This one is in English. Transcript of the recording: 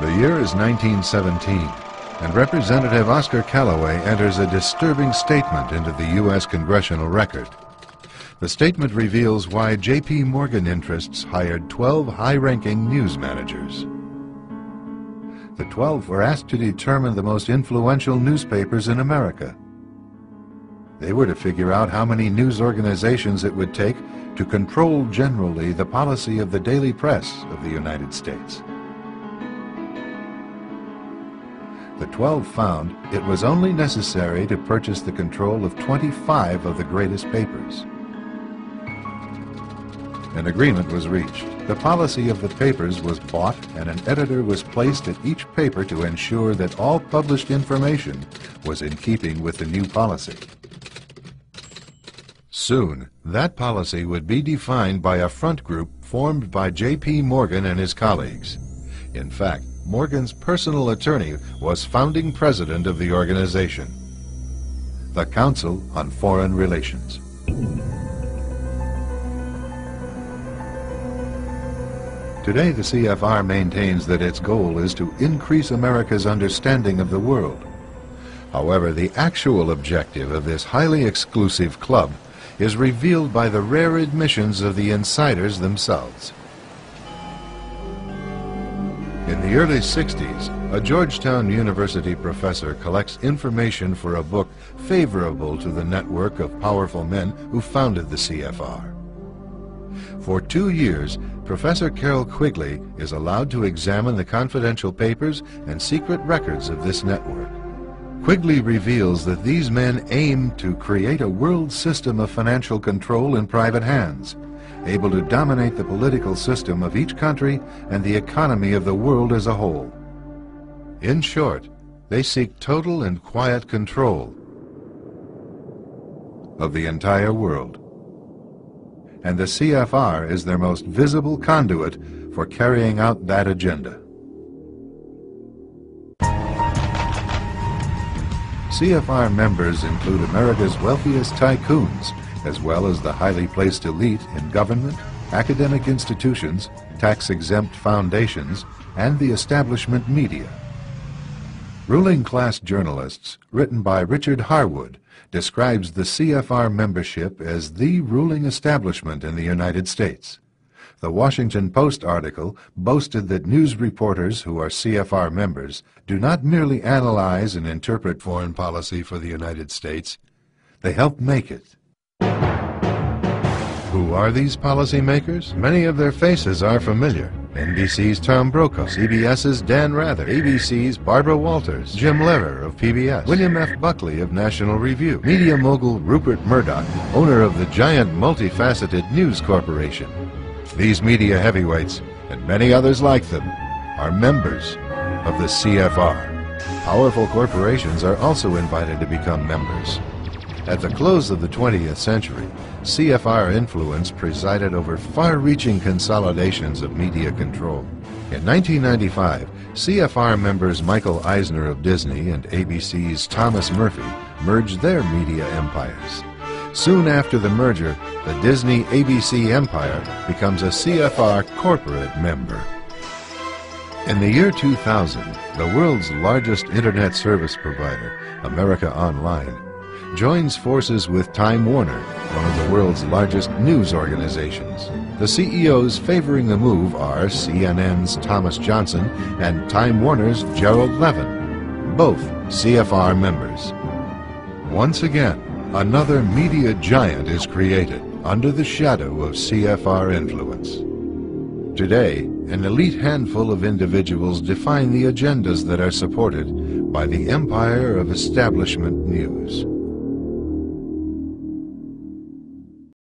The year is 1917, and Representative Oscar Callaway enters a disturbing statement into the U.S. congressional record. The statement reveals why J.P. Morgan interests hired 12 high-ranking news managers. The 12 were asked to determine the most influential newspapers in America. They were to figure out how many news organizations it would take to control generally the policy of the daily press of the United States. The 12 found it was only necessary to purchase the control of 25 of the greatest papers. An agreement was reached. The policy of the papers was bought, and an editor was placed at each paper to ensure that all published information was in keeping with the new policy. Soon, that policy would be defined by a front group formed by J.P. Morgan and his colleagues. In fact, Morgan's personal attorney was founding president of the organization, the Council on Foreign Relations. Today, the CFR maintains that its goal is to increase America's understanding of the world. However, the actual objective of this highly exclusive club is revealed by the rare admissions of the insiders themselves. In the early 60s, a Georgetown University professor collects information for a book favorable to the network of powerful men who founded the CFR. For 2 years, Professor Carroll Quigley is allowed to examine the confidential papers and secret records of this network. Quigley reveals that these men aim to create a world system of financial control in private hands, able to dominate the political system of each country and the economy of the world as a whole. In short, they seek total and quiet control of the entire world. And the CFR is their most visible conduit for carrying out that agenda. CFR members include America's wealthiest tycoons, as well as the highly placed elite in government, academic institutions, tax-exempt foundations, and the establishment media. Ruling Class Journalists, written by Richard Harwood, describes the CFR membership as the ruling establishment in the United States. The Washington Post article boasted that news reporters who are CFR members do not merely analyze and interpret foreign policy for the United States, they help make it. Who are these policymakers? Many of their faces are familiar. NBC's Tom Brokaw, CBS's Dan Rather, ABC's Barbara Walters, Jim Lehrer of PBS, William F. Buckley of National Review, media mogul Rupert Murdoch, owner of the giant multifaceted News Corporation. These media heavyweights, and many others like them, are members of the CFR. Powerful corporations are also invited to become members. At the close of the 20th century, CFR influence presided over far-reaching consolidations of media control. In 1995, CFR members Michael Eisner of Disney and ABC's Thomas Murphy merged their media empires. Soon after the merger, the Disney-ABC empire becomes a CFR corporate member. In the year 2000, the world's largest internet service provider, America Online, joins forces with Time Warner, one of the world's largest news organizations. The CEOs favoring the move are CNN's Thomas Johnson and Time Warner's Gerald Levin, both CFR members. Once again, another media giant is created under the shadow of CFR influence. Today, an elite handful of individuals define the agendas that are supported by the empire of establishment news.